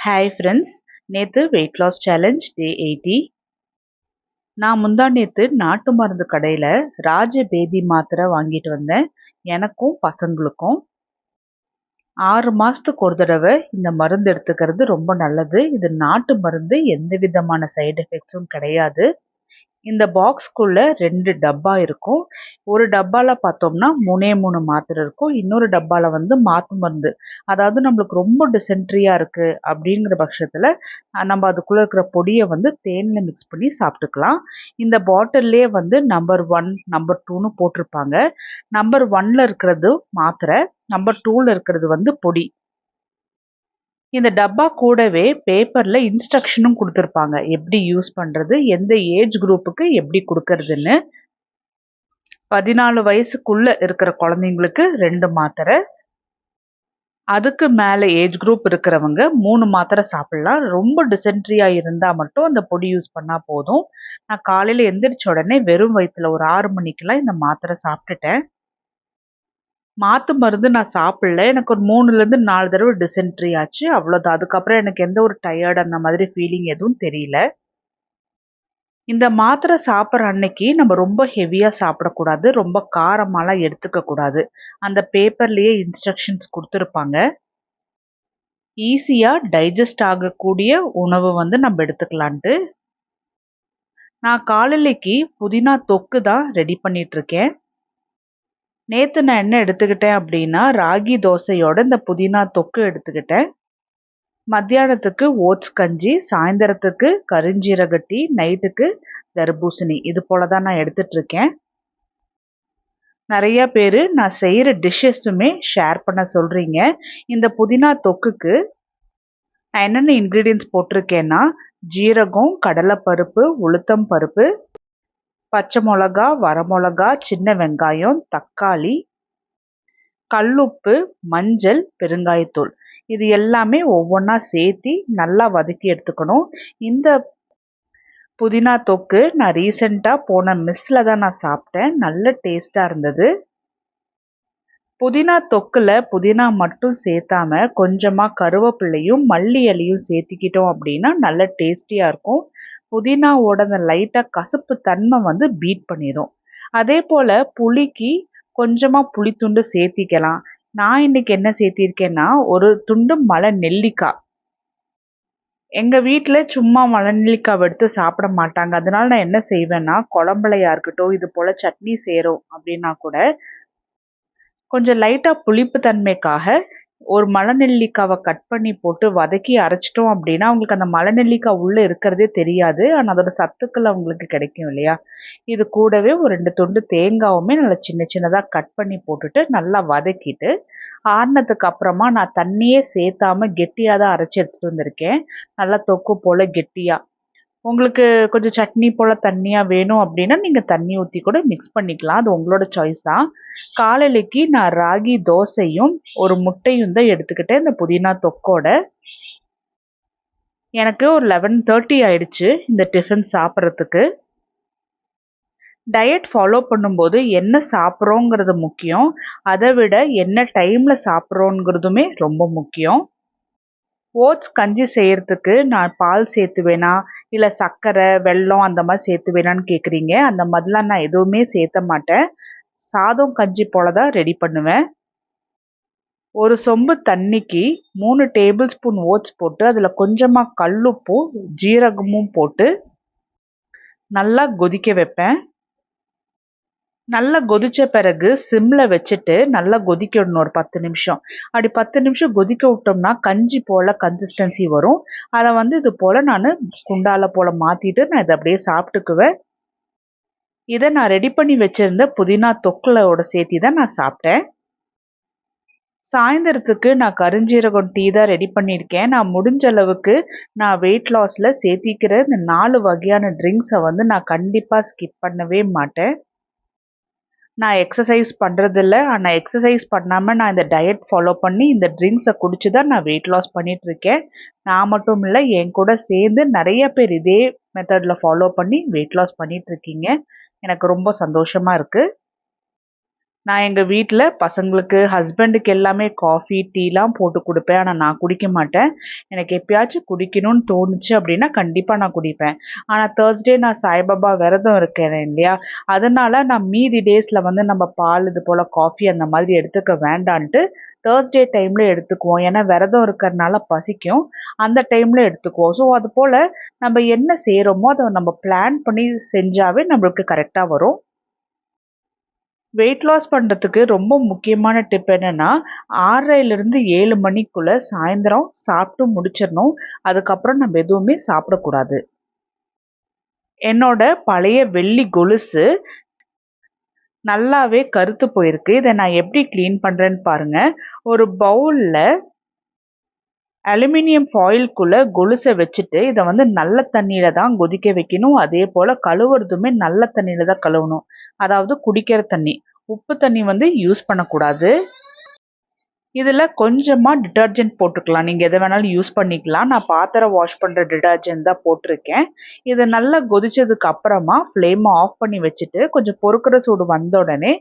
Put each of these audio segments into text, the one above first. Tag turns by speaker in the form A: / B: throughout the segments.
A: Hi friends, நேற்று weight loss challenge டே 80. நான் முந்தா நேற்று நாட்டு மருந்து கடையில் ராஜபேதி மாத்திரை வாங்கிட்டு வந்தேன். எனக்கும் பசங்களுக்கும் 6 மாதத்துக்கு ஒரு தடவை இந்த மருந்து எடுத்துக்கிறது ரொம்ப நல்லது. இது நாட்டு மருந்து, எந்த விதமான சைடு எஃபெக்ட்ஸும் கிடையாது. இந்த பாக்ஸ்க்குள்ள 2 டப்பா இருக்கும். ஒரு டப்பால பார்த்தோம்னா 3 மாத்திரை இருக்கும். இன்னொரு டப்பால மாத்து மருந்து. அதாவது நம்மளுக்கு ரொம்ப டிசென்ட்ரியா இருக்கு அப்படிங்கிற பட்சத்துல நம்ம அதுக்குள்ள இருக்கிற பொடியை தேன்ல மிக்ஸ் பண்ணி சாப்பிட்டுக்கலாம். இந்த பாட்டில்லே நம்பர் 1 நம்பர் 2ன்னு போட்டிருப்பாங்க. நம்பர் 1ல இருக்கிறது மாத்திரை, நம்பர் 2ல இருக்கிறது பொடி. இந்த டப்பா கூடவே பேப்பர்ல இன்ஸ்ட்ரக்ஷனும் கொடுத்துருப்பாங்க, எப்படி யூஸ் பண்றது, எந்த ஏஜ் குரூப்புக்கு எப்படி கொடுக்கறதுன்னு. 14 வயசுக்குள்ள இருக்கிற குழந்தைங்களுக்கு 2 மாத்திரை, அதுக்கு மேல ஏஜ் குரூப் இருக்கிறவங்க 3 மாத்திரை சாப்பிடலாம். ரொம்ப டிசென்ட்ரியா இருந்தா மட்டும் அந்த பொடி யூஸ் பண்ணா போதும். நான் காலையில எந்திரிச்ச உடனே வெறும் வயிற்றுல ஒரு 6 மணிக்கெல்லாம் இந்த மாத்திரை சாப்பிட்டுட்டேன். மாத்து மருந்து நான் சாப்பிடல. எனக்கு ஒரு 3லேருந்து 4 தடவை டிசென்ட்ரி ஆச்சு, அவ்வளோதான். அதுக்கப்புறம் எனக்கு எந்த ஒரு டயர்ட் அந்த மாதிரி ஃபீலிங் எதுவும் தெரியல. இந்த மாத்திரை சாப்பிட்ற அன்னைக்கு நம்ம ரொம்ப ஹெவியாக சாப்பிடக்கூடாது, ரொம்ப காரமாலாம் எடுத்துக்க கூடாது. அந்த பேப்பர்லேயே இன்ஸ்ட்ரக்ஷன்ஸ் கொடுத்துருப்பாங்க. ஈஸியாக டைஜஸ்ட் ஆகக்கூடிய உணவு நம்ம எடுத்துக்கலான்ட்டு. நான் காலையிலைக்கு புதினா தொக்கு தான் ரெடி பண்ணிட்டு இருக்கேன். நேற்று நான் என்ன எடுத்துக்கிட்டேன் அப்படின்னா, ராகி தோசையோட இந்த புதினா தொக்கு எடுத்துக்கிட்டேன். மத்தியானத்துக்கு ஓட்ஸ் கஞ்சி, சாயந்தரத்துக்கு கருஞ்சீரக டீ, நைட்டுக்கு தர்பூசணி. இது போல தான் நான் எடுத்துட்டு இருக்கேன். நிறைய பேர் நான் செய்கிற டிஷ்ஷஸுமே ஷேர் பண்ண சொல்கிறீங்க. இந்த புதினா தொக்குக்கு நான் என்னென்ன இன்க்ரீடியன்ட்ஸ் போட்டிருக்கேன்னா, ஜீரகம், கடலைப்பருப்பு, உளுத்தம் பருப்பு, பச்சை மிளகா, வரமிளகா, சின்ன வெங்காயம், தக்காளி, கல்லுப்பு, மஞ்சள், பெருங்காயத்தூள். இது எல்லாமே ஒவ்வொன்றா சேர்த்தி நல்லா வதக்கி எடுத்துக்கணும். இந்த புதினா தொக்கு நான் ரீசெண்டாக போன மிஸ்ஸில் தான் நான் சாப்பிட்டேன். நல்ல டேஸ்ட்டாக இருந்தது. புதினா தொக்கில் புதினா மட்டும் சேர்த்தாம கொஞ்சமாக கருவேப்பிலையும் மல்லி இலையும் சேர்த்திக்கிட்டோம் அப்படின்னா நல்ல டேஸ்டியாக இருக்கும். புதினாவோட அந்த லைட்டாக கசப்பு தன்மை பீட் பண்ணிடும். அதே போல் புளிக்கு கொஞ்சமாக புளித்துண்டு சேர்த்திக்கலாம். நான் இன்னைக்கு என்ன சேர்த்திருக்கேன்னா, ஒரு துண்டு மலை நெல்லிக்காய். எங்கள் வீட்டில் சும்மா மலை நெல்லிக்காய் எடுத்து சாப்பிட மாட்டாங்க. அதனால நான் என்ன செய்வேன்னா, குழம்புலையா இருக்கட்டும், இது போல் சட்னி செய்கிறோம் அப்படின்னா கூட கொஞ்சம் லைட்டாக புளிப்பு தன்மைக்காக ஒரு மலை நெல்லிக்காவை கட் பண்ணி போட்டு வதக்கி அரைச்சிட்டோம் அப்படின்னா அவங்களுக்கு அந்த மலை நெல்லிக்காய் உள்ளே இருக்கிறதே தெரியாது. ஆனால் அதோட சத்துக்கள் அவங்களுக்கு கிடைக்கும் இல்லையா. இது கூடவே ஒரு 2 துண்டு தேங்காவுமே நல்லா சின்ன சின்னதாக கட் பண்ணி போட்டுட்டு நல்லா வதக்கிட்டு, ஆறுனதுக்கு அப்புறமா நான் தண்ணியே சேர்த்தாம கெட்டியாக தான் அரைச்சி எடுத்துகிட்டு வந்திருக்கேன். நல்லா தொக்கு போல் கெட்டியாக. உங்களுக்கு கொஞ்சம் சட்னி போல் தண்ணியாக வேணும் அப்படின்னா நீங்கள் தண்ணி ஊற்றி கூட மிக்ஸ் பண்ணிக்கலாம். அது உங்களோட சாய்ஸ் தான். காலையிலைக்கு நான் ராகி தோசையும் ஒரு முட்டையும் தான் எடுத்துக்கிட்டேன் இந்த புதினா தொக்கோட. எனக்கு ஒரு 11:30 ஆயிடுச்சு இந்த டிஃபன் சாப்பிட்றதுக்கு. டயட் ஃபாலோ பண்ணும்போது என்ன சாப்பிட்றோங்கிறது முக்கியம், அதை விட என்ன டைமில் சாப்பிட்றோங்கிறதுமே ரொம்ப முக்கியம். ஓட்ஸ் கஞ்சி செய்கிறதுக்கு நான் பால் சேர்த்துவேனா, இல்லை சர்க்கரை, வெல்லம் அந்த மாதிரி சேர்த்துவேனான்னு கேட்குறீங்க. அந்த மாதிரிலாம் நான் எதுவுமே சேர்த்த மாட்டேன். சாதம் கஞ்சி போல தான் ரெடி பண்ணுவேன். ஒரு சொம்பு தண்ணிக்கு 3 டேபிள் ஸ்பூன் ஓட்ஸ் போட்டு அதில் கொஞ்சமாக கல்லுப்பும் ஜீரகமும் போட்டு நல்லா கொதிக்க வைப்பேன். நல்லா கொதிச்ச பிறகு சிம்ல வச்சுட்டு நல்லா கொதிக்க விடணும் ஒரு 10 நிமிஷம். அப்படி 10 நிமிஷம் கொதிக்க விட்டோம்னா கஞ்சி போல் கன்சிஸ்டன்சி வரும். அதை இது போல் நான் குண்டால போல் மாற்றிட்டு நான் இதை அப்படியே சாப்பிட்டுக்குவேன். இதை நான் ரெடி பண்ணி வச்சுருந்த புதினா தொக்குலோட சேர்த்தி தான் நான் சாப்பிட்டேன். சாயந்தரத்துக்கு நான் கருஞ்சீரகம் டீ தான் ரெடி பண்ணியிருக்கேன். நான் முடிஞ்ச அளவுக்கு நான் வெயிட் லாஸில் சேர்த்திக்கிற இந்த 4 வகையான ட்ரிங்க்ஸை நான் கண்டிப்பாக ஸ்கிப் பண்ணவே மாட்டேன். நான் எக்ஸசைஸ் பண்ணுறதில்ல. ஆனால் எக்ஸசைஸ் பண்ணாமல் நான் இந்த டயட் ஃபாலோ பண்ணி இந்த ட்ரிங்க்ஸை குடிச்சு தான் நான் வெயிட் லாஸ் பண்ணிகிட்ருக்கேன். நான் மட்டும் இல்லை, என் கூட சேர்ந்து நிறைய பேர் இதே மெத்தடில் ஃபாலோ பண்ணி வெயிட் லாஸ் பண்ணிகிட்ருக்கீங்க. எனக்கு ரொம்ப சந்தோஷமாக இருக்குது. நான் எங்கள் வீட்டில் பசங்களுக்கு ஹஸ்பண்டுக்கு எல்லாமே காஃபி டீலாம் போட்டு கொடுப்பேன். ஆனால் நான் குடிக்க மாட்டேன். எனக்கு எப்பயாச்சும் குடிக்கணும்னு தோணுச்சு அப்படின்னா கண்டிப்பாக நான் குடிப்பேன். ஆனால் தேர்ஸ்டே நான் சாய்பாபா விரதம் இருக்கேன் இல்லையா, அதனால நான் மீதி டேஸில் வந்து நம்ம பால் இது போல் காஃபி அந்த மாதிரி எடுத்துக்க வேண்டான்ட்டு தேர்ஸ்டே டைமில் எடுத்துக்குவோம். ஏன்னா விரதம் இருக்கிறதுனால பசிக்கும், அந்த டைமில் எடுத்துக்குவோம். ஸோ அது போல் நம்ம என்ன செய்கிறோமோ அதை நம்ம பிளான் பண்ணி செஞ்சாவே நம்மளுக்கு கரெக்டாக வரும். வெயிட் லாஸ் பண்ணுறதுக்கு ரொம்ப முக்கியமான டிப் என்னன்னா, 6:30லேருந்து 7 மணிக்குள்ள சாயந்தரம் சாப்பிட்டு முடிச்சிடணும். அதுக்கப்புறம் நம்ம எதுவுமே சாப்பிடக்கூடாது. என்னோட பழைய வெள்ளி கொலுசு நல்லாவே கருத்து போயிருக்கு. இதை நான் எப்படி க்ளீன் பண்ணுறேன்னு பாருங்க. ஒரு பவுலில் அலுமினியம் ஃபாயில்குள்ளே கொலுசை வச்சுட்டு இதை வந்து நல்ல தண்ணியில் தான் கொதிக்க வைக்கணும். அதே போல் கழுவுறதுமே நல்ல தண்ணியில் தான் கழுவணும். அதாவது குடிக்கிற தண்ணி. உப்பு தண்ணி வந்து யூஸ் பண்ணக்கூடாது. இதில் கொஞ்சமாக டிட்டர்ஜென்ட் போட்டுக்கலாம். நீங்கள் எதை வேணாலும் யூஸ் பண்ணிக்கலாம். நான் பாத்திரம் வாஷ் பண்ணுற டிட்டர்ஜென்ட் தான் போட்டிருக்கேன். இது நல்லா கொதிச்சதுக்கு அப்புறமா ஃப்ளேமை ஆஃப் பண்ணி வச்சுட்டு கொஞ்சம் பொறுக்கிற சூடு வந்த உடனே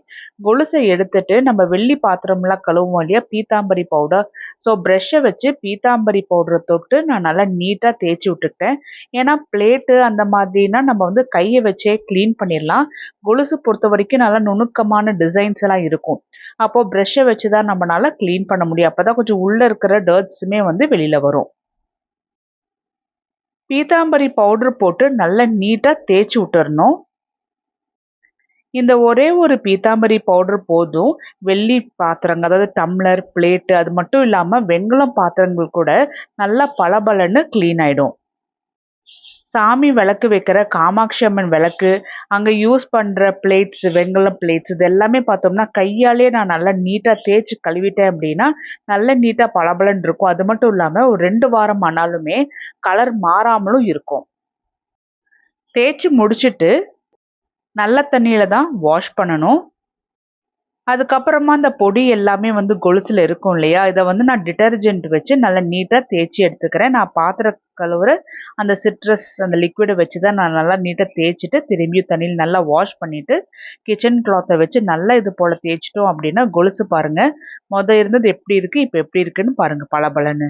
A: கொலுசை எடுத்துட்டு நம்ம வெள்ளி பாத்திரம்லாம் கழுவுவோம் இல்லையா, பீத்தாம்பரி பவுடர். ஸோ ப்ரெஷ்ஷை வச்சு பீத்தாம்பரி பவுடரை தொட்டு நான் நல்லா நீட்டாக தேய்ச்சி விட்டுக்கிட்டேன். ஏன்னா பிளேட்டு அந்த மாதிரினா நம்ம வந்து கையை வச்சே க்ளீன் பண்ணிடலாம். கொலுசு பொறுத்த வரைக்கும் நல்லா நுணுக்கமான டிசைன்ஸ் எல்லாம் இருக்கும். அப்போது ப்ரெஷ்ஷை வச்சு தான் நம்மளால க்ளீன் பண்ண முடியும். அப்பதான் கொஞ்சம் உள்ள இருக்கிற டர்ட்ஸுமே வந்து வெளியில வரும். பீத்தாம்பரி பவுடர் போட்டு நல்லா நீட்டா தேய்ச்சி விட்டுறணும். இந்த ஒரே ஒரு பீத்தாம்பரி பவுடர் போதும் வெள்ளி பாத்திரங்கள், அதாவது டம்ளர், பிளேட்டு, அது மட்டும் இல்லாம வெண்கலம் பாத்திரங்கள் கூட நல்லா பளபளன்னு க்ளீன் ஆயிடும். சாமி விளக்கு வைக்கிற காமாட்சி அம்மன் விளக்கு, அங்கே யூஸ் பண்ணுற பிளேட்ஸ், வெண்கலம் பிளேட்ஸ், இது எல்லாமே பார்த்தோம்னா கையாலே நான் நல்லா நீட்டாக தேய்ச்சி கழுவிட்டேன் அப்படின்னா நல்ல நீட்டாக பளபளன்னு இருக்கும். அது மட்டும் இல்லாமல் ஒரு 2 வாரம் ஆனாலுமே கலர் மாறாமலும் இருக்கும். தேய்ச்சி முடிச்சுட்டு நல்ல தண்ணியில் தான் வாஷ் பண்ணணும். அதுக்கப்புறமா அந்த பொடி எல்லாமே வந்து கொலுசில் இருக்கும் இல்லையா, இதை வந்து நான் டிட்டர்ஜென்ட் வச்சு நல்லா நீட்டாக தேய்ச்சி எடுத்துக்கிறேன். நான் பாத்திரம் கழுவுற அந்த சிட்ரஸ் அந்த லிக்விடை வச்சு தான் நான் நல்லா நீட்டாக தேய்ச்சிட்டு திரும்பியும் தண்ணியில் நல்லா வாஷ் பண்ணிவிட்டு கிச்சன் கிளாத்தை வச்சு நல்லா இது போல் தேய்ச்சிட்டோம் அப்படின்னா கொலுசு பாருங்கள், இருந்தது எப்படி இருக்குது இப்போ எப்படி இருக்குன்னு பாருங்கள் பளபளன்னு.